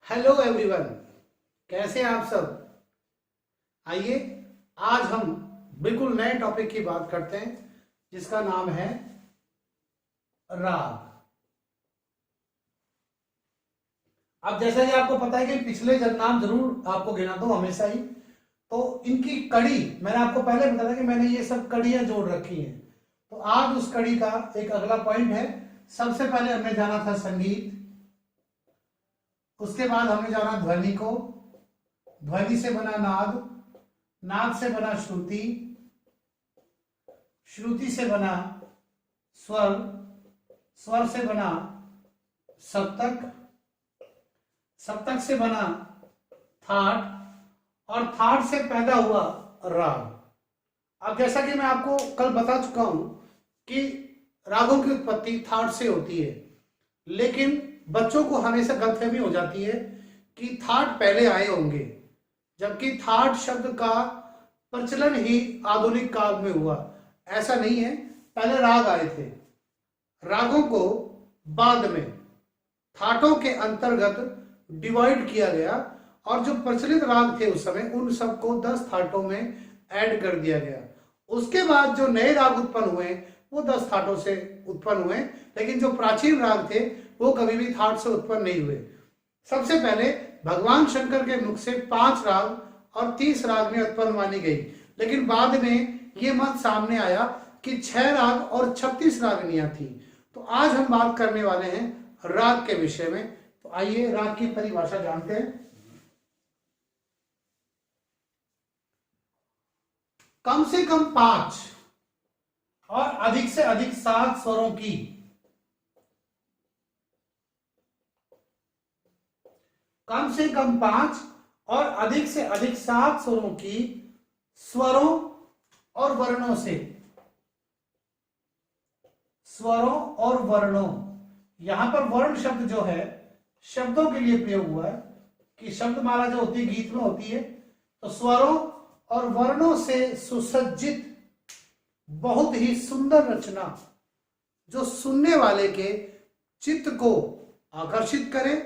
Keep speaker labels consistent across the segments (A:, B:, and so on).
A: Hello everyone, कैसे हैं आप सब। आइए आज हम बिल्कुल नए टॉपिक की बात करते हैं जिसका नाम है राग। अब जैसा कि आपको पता है कि पिछले नाम जरूर आपको गिना दो हमेशा ही, तो इनकी कड़ी मैंने आपको पहले बताया था कि मैंने ये सब कड़ियां जोड़ रखी हैं। तो आज उस कड़ी का एक अगला पॉइंट है। सबसे पहले हमने जाना था संगीत, उसके बाद हमने जाना ध्वनि को, ध्वनि से बना नाद, नाद से बना श्रुति, श्रुति से बना स्वर, स्वर से बना सप्तक, सप्तक से बना थाट, और थाट से पैदा हुआ राग। अब जैसा कि मैं आपको कल बता चुका हूं कि रागों की उत्पत्ति थाट से होती है, लेकिन बच्चों को हमेशा गलतफहमी हो जाती है कि थाट पहले आए होंगे, जबकि थाट शब्द का प्रचलन ही आधुनिक काल में हुआ। ऐसा नहीं है, पहले राग आए थे। रागों को बाद में थाटों के अंतर्गत डिवाइड किया गया और जो प्रचलित राग थे उस समय उन सबको 10 थाटों में ऐड कर दिया गया। उसके बाद जो नए राग उत्पन्न हुए वो 10 थाटों से उत्पन्न हुए, लेकिन जो प्राचीन राग थे वो कभी भी थाट से उत्पन्न नहीं हुए। सबसे पहले भगवान शंकर के मुख से 5 राग और 30 राग में उत्पन्न मानी गई, लेकिन बाद में ये मत सामने आया कि 6 राग और 36 रागनियां थी। तो आज हम बात करने वाले हैं राग के विषय में। तो आइए राग की परिभाषा जानते हैं। कम से कम 5 और अधिक से अधिक 7 स्वरों की कम से कम 5 और अधिक से अधिक 7 स्वरों की स्वरों और वर्णों से, स्वरों और वर्णों, यहां पर वर्ण शब्द जो है शब्दों के लिए प्रयोग हुआ है कि शब्दमाला जो होती है गीत में होती है। तो स्वरों और वर्णों से सुसज्जित बहुत ही सुंदर रचना जो सुनने वाले के चित्त को आकर्षित करे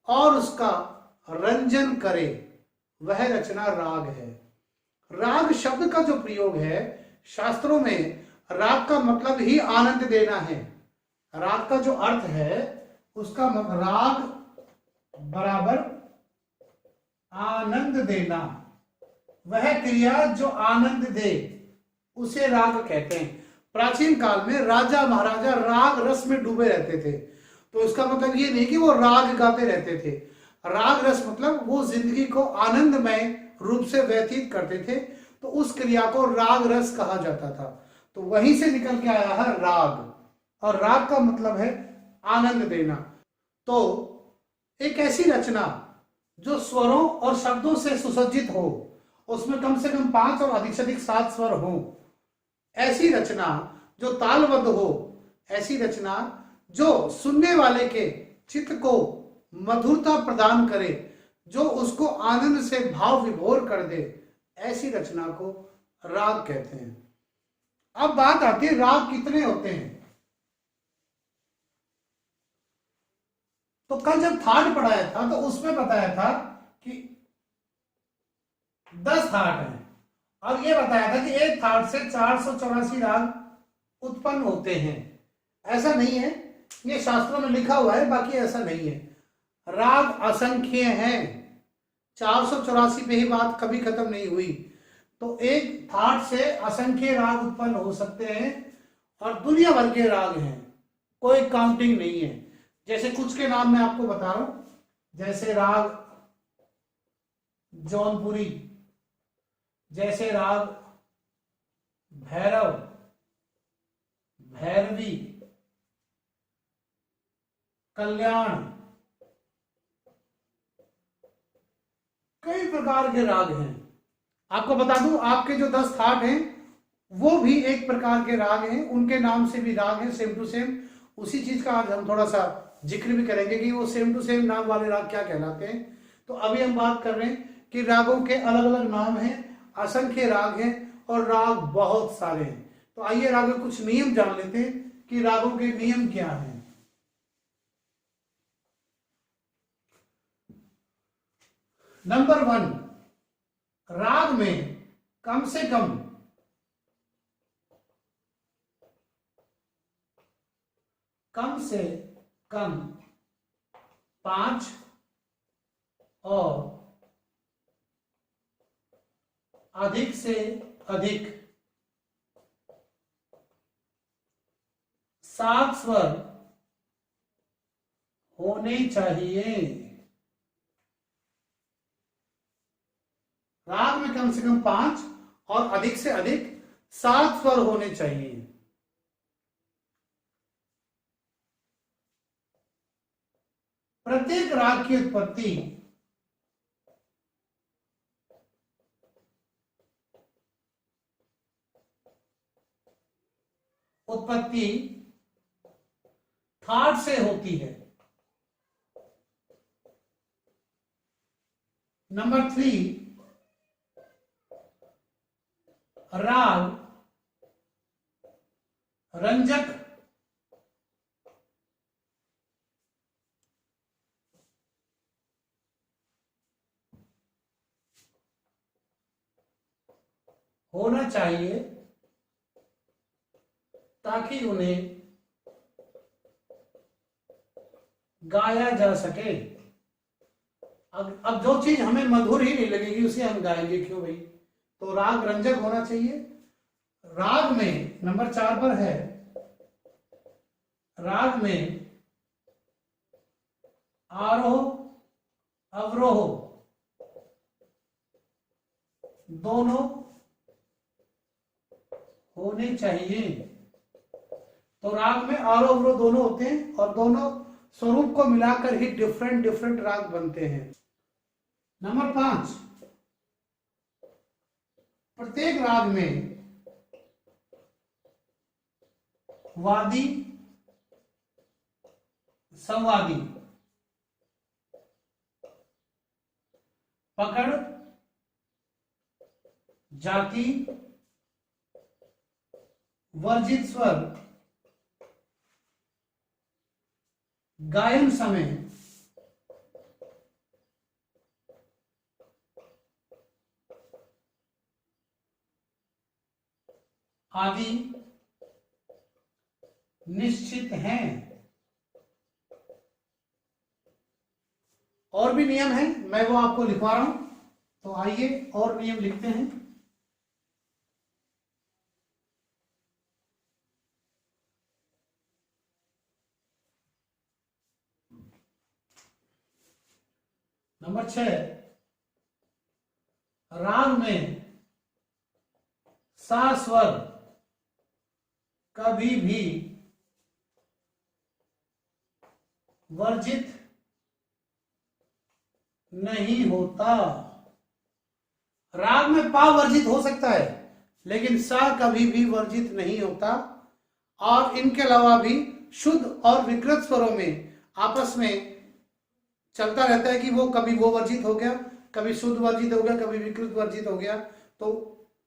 A: और उसका रंजन करे, वह रचना राग है। राग शब्द का जो प्रयोग है शास्त्रों में, राग का मतलब ही आनंद देना है। राग का जो अर्थ है उसका राग बराबर आनंद देना, वह क्रिया जो आनंद दे उसे राग कहते हैं। प्राचीन काल में राजा महाराजा राग रस में डूबे रहते थे, तो इसका मतलब ये नहीं कि वो राग गाते रहते थे। राग रस मतलब वो जिंदगी को आनंदमय रूप से व्यतीत करते थे, तो उस क्रिया को राग रस कहा जाता था। तो वहीं से निकल के आया है राग, और राग का मतलब है आनंद देना। तो एक ऐसी रचना जो स्वरों और शब्दों से सुसज्जित हो, उसमें कम से कम 5 और अधिक से अधिक 7 स्वर हो, ऐसी रचना जो तालबद्ध हो, ऐसी रचना जो सुनने वाले के चित्त को मधुरता प्रदान करे, जो उसको आनंद से भाव विभोर कर दे, ऐसी रचना को राग कहते हैं। अब बात आती है राग कितने होते हैं। तो कल जब थाट पढ़ाया था तो उसमें बताया था कि 10 थाट हैं, और ये बताया था कि एक थाट से 484 राग उत्पन्न होते हैं। ऐसा नहीं है, ये शास्त्रों में लिखा हुआ है, बाकी ऐसा नहीं है। राग असंख्य हैं, 484 पे ही बात कभी खत्म नहीं हुई। तो एक थाट से असंख्य राग उत्पन्न हो सकते हैं, और दुनिया भर के राग हैं, कोई काउंटिंग नहीं है। जैसे कुछ के नाम मैं आपको बता रहा हूं, जैसे राग जौनपुरी, जैसे राग भैरव, भैरवी, कल्याण, कई प्रकार के राग हैं। आपको बता दूं, आपके जो 10 थाट हैं वो भी एक प्रकार के राग हैं, उनके नाम से भी राग हैं सेम टू सेम। उसी चीज का आज हम थोड़ा सा जिक्र भी करेंगे कि वो सेम टू सेम नाम वाले राग क्या कहलाते हैं। तो अभी हम बात कर रहे हैं कि रागों के अलग अलग नाम हैं, असंख्य राग हैं और राग बहुत सारे हैं। तो आइए रागों के कुछ नियम जान लेते हैं कि रागों के नियम क्या हैं। नंबर 1, राग में कम से कम कम 5 और अधिक से अधिक 7 स्वर होने चाहिए। राग में कम से कम 5 और अधिक से अधिक 7 स्वर होने चाहिए। प्रत्येक राग की उत्पत्ति थाट से होती है। नंबर 3, राग रंजक होना चाहिए ताकि उन्हें गाया जा सके। अब जो चीज हमें मधुर ही नहीं लगेगी उसे हम गाएंगे क्यों भाई? तो राग रंजक होना चाहिए। राग में नंबर 4 पर है, राग में आरोह अवरोह दोनों होने चाहिए। तो राग में आरोह अवरोह दोनों होते हैं और दोनों स्वरूप को मिलाकर ही डिफरेंट डिफरेंट राग बनते हैं। नंबर 5, प्रत्येक राग में वादी संवादी पकड़ जाति वर्जित स्वर गायन समय आदि निश्चित हैं। और भी नियम हैं, मैं वो आपको लिखवा रहा हूं, तो आइए और नियम लिखते हैं। नंबर 6, राग में सा स्वर कभी भी वर्जित नहीं होता। राग में पा वर्जित हो सकता है लेकिन सा कभी भी वर्जित नहीं होता। और इनके अलावा भी शुद्ध और विकृत स्वरों में आपस में चलता रहता है कि वो कभी वो वर्जित हो गया, कभी शुद्ध वर्जित हो गया, कभी विकृत वर्जित हो गया। तो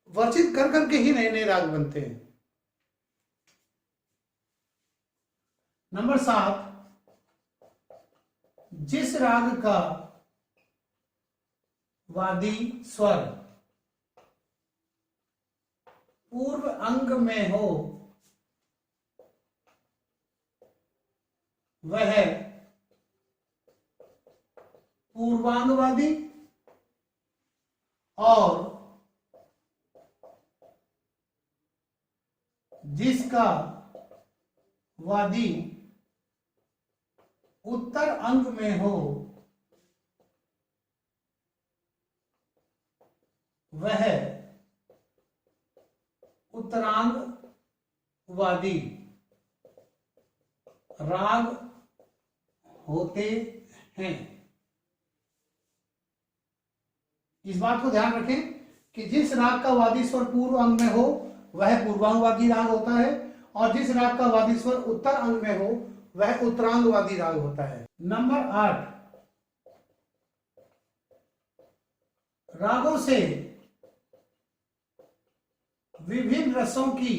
A: वर्जित कर करके ही नए नए राग बनते हैं। नंबर 7, जिस राग का वादी स्वर पूर्व अंग में हो वह पूर्वांगवादी और जिसका वादी उत्तर अंग में हो वह उत्तरांगवादी राग होते हैं। इस बात को ध्यान रखें कि जिस राग का वादी स्वर पूर्व अंग में हो वह पूर्वांगवादी राग होता है और जिस राग का वादी स्वर उत्तर अंग में हो वह उत्तरांगवादी राग होता है। नंबर 8, रागों से विभिन्न रसों की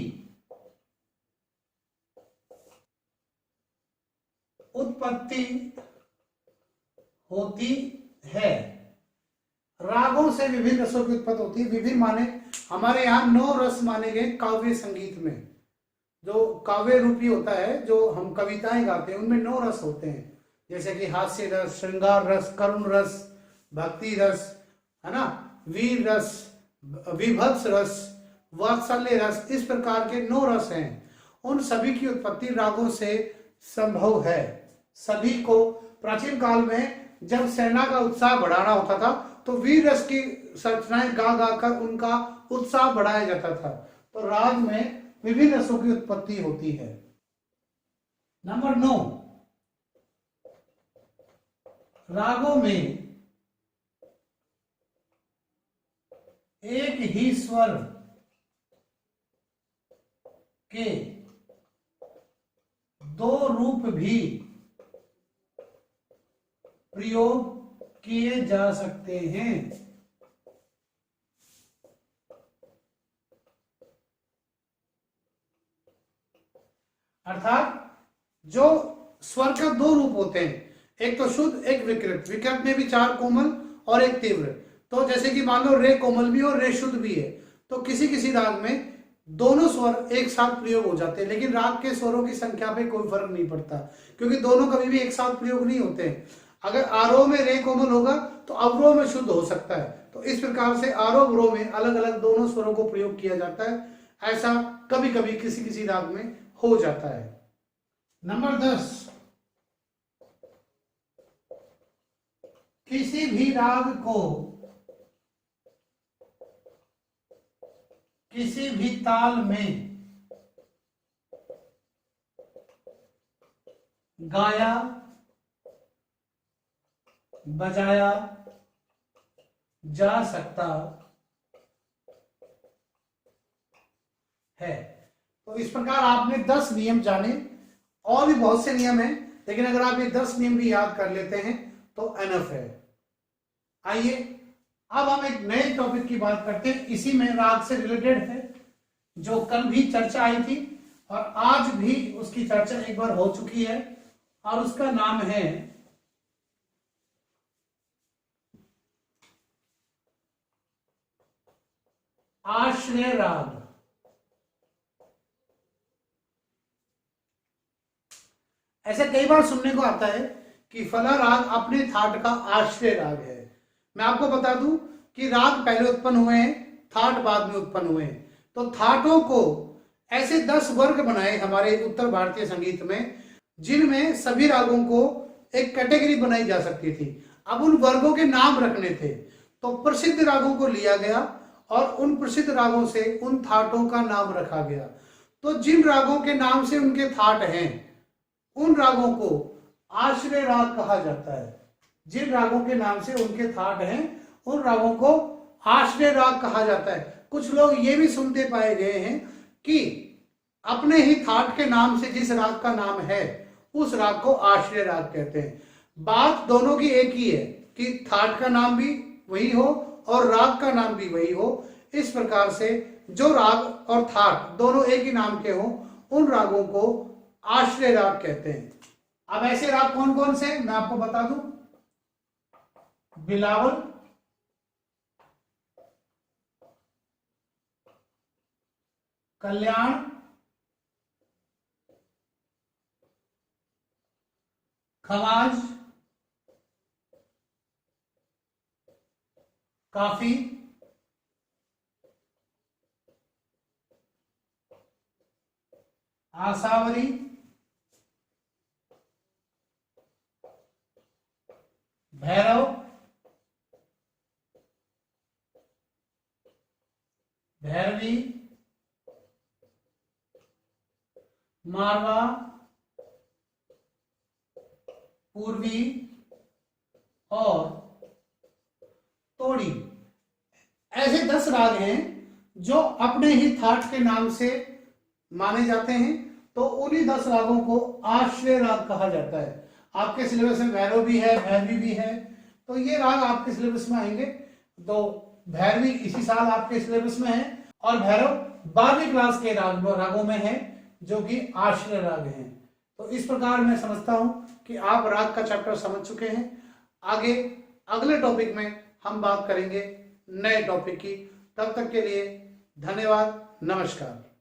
A: उत्पत्ति होती है। रागों से विभिन्न रसों की उत्पत्ति होती है। विभिन्न माने हमारे यहाँ 9 रस माने गए काव्य संगीत में। जो काव्य रूपी होता है, जो हम कविताएं गाते हैं, उनमें 9 रस होते हैं, जैसे कि हास्य रस, श्रृंगार रस, करुण रस, भक्ति रस, है ना, वीर रस, विभत्स रस, वात्सल्य रस, इस प्रकार के 9 रस हैं। उन सभी की उत्पत्ति रागों से संभव है। सभी को प्राचीन काल में जब सेना का उत्साह बढ़ाना होता था तो वीर रस की संरचनाएं गा गा कर उनका उत्साह बढ़ाया जाता था। तो राग में विभिन्न रसों की उत्पत्ति होती है। नंबर 9, रागों में एक ही स्वर के 2 रूप भी प्रयोग किए जा सकते हैं। अर्थात जो स्वर का 2 रूप होते हैं, एक तो शुद्ध, एक विकृत। विकृत में भी 4 कोमल और एक तीव्र। तो जैसे कि मान लो रे कोमल भी और रे शुद्ध भी है, तो किसी किसी राग में दोनों स्वर एक साथ प्रयोग हो जाते हैं, लेकिन राग के स्वरों की संख्या पे कोई फर्क नहीं पड़ता, क्योंकि दोनों कभी भी एक साथ प्रयोग नहीं होते हैं। अगर आरोह में रे कोमल होगा तो अवरोह में शुद्ध हो सकता है। तो इस प्रकार से आरोह अवरोह में अलग अलग दोनों स्वरों को प्रयोग किया जाता है। ऐसा कभी कभी किसी किसी राग में हो जाता है। नंबर 10, किसी भी राग को किसी भी ताल में गाया, बजाया जा सकता है। तो इस प्रकार आपने 10 नियम जाने, और भी बहुत से नियम हैं, लेकिन अगर आप ये 10 नियम भी याद कर लेते हैं तो एनफ है। आइए अब हम एक नए टॉपिक की बात करते हैं, इसी में राग से रिलेटेड है, जो कल भी चर्चा आई थी और आज भी उसकी चर्चा एक बार हो चुकी है, और उसका नाम है आश्रय राग। ऐसे कई बार सुनने को आता है कि फला राग अपने थाट का आश्रय राग है। मैं आपको बता दूं कि राग पहले उत्पन्न हुए हैं, थाट बाद में उत्पन्न हुए हैं। तो थाटों को ऐसे 10 वर्ग बनाए हमारे उत्तर भारतीय संगीत में, जिनमें सभी रागों को एक कैटेगरी बनाई जा सकती थी। अब उन वर्गों के नाम रखने थे, तो प्रसिद्ध रागों को लिया गया और उन प्रसिद्ध रागों से उन थाटों का नाम रखा गया। तो जिन रागों के नाम से उनके थाट हैं, उन रागों को आश्रय राग कहा जाता है। जिन रागों के नाम से उनके थाट हैं, उन रागों को आश्रय राग कहा जाता है। कुछ लोग ये भी सुनते पाए गए हैं कि अपने ही थाट के नाम से जिस राग का नाम है, उस राग को आश्रय राग कहते हैं। बात दोनों की एक ही है कि थाट का नाम भी वही हो और राग का नाम भी वही हो। इस प्रकार से जो राग और थाट दोनों एक ही नाम के हो, उन रागों को आश्रय राग कहते हैं। अब ऐसे राग कौन कौन से मैं आपको बता दूं। बिलावल, कल्याण, खवाज, काफी, आसावरी, भैरव, भैरवी, मारवा, पूर्वी और तोड़ी। ऐसे 10 राग हैं जो अपने ही थाट के नाम से माने जाते हैं। तो उन्हीं 10 रागों को आश्रय राग कहा जाता है। आपके सिलेबस में भैरव भी है, भैरवी भी है, तो ये राग आपके सिलेबस में आएंगे। तो भैरवी इसी साल आपके सिलेबस में है और भैरव 12वीं क्लास के रागों में है, जो कि आश्रय राग हैं। तो इस प्रकार मैं समझता हूं कि आप राग का चैप्टर समझ चुके हैं। आगे अगले टॉपिक में हम बात करेंगे नए टॉपिक की। तब तक के लिए धन्यवाद, नमस्कार।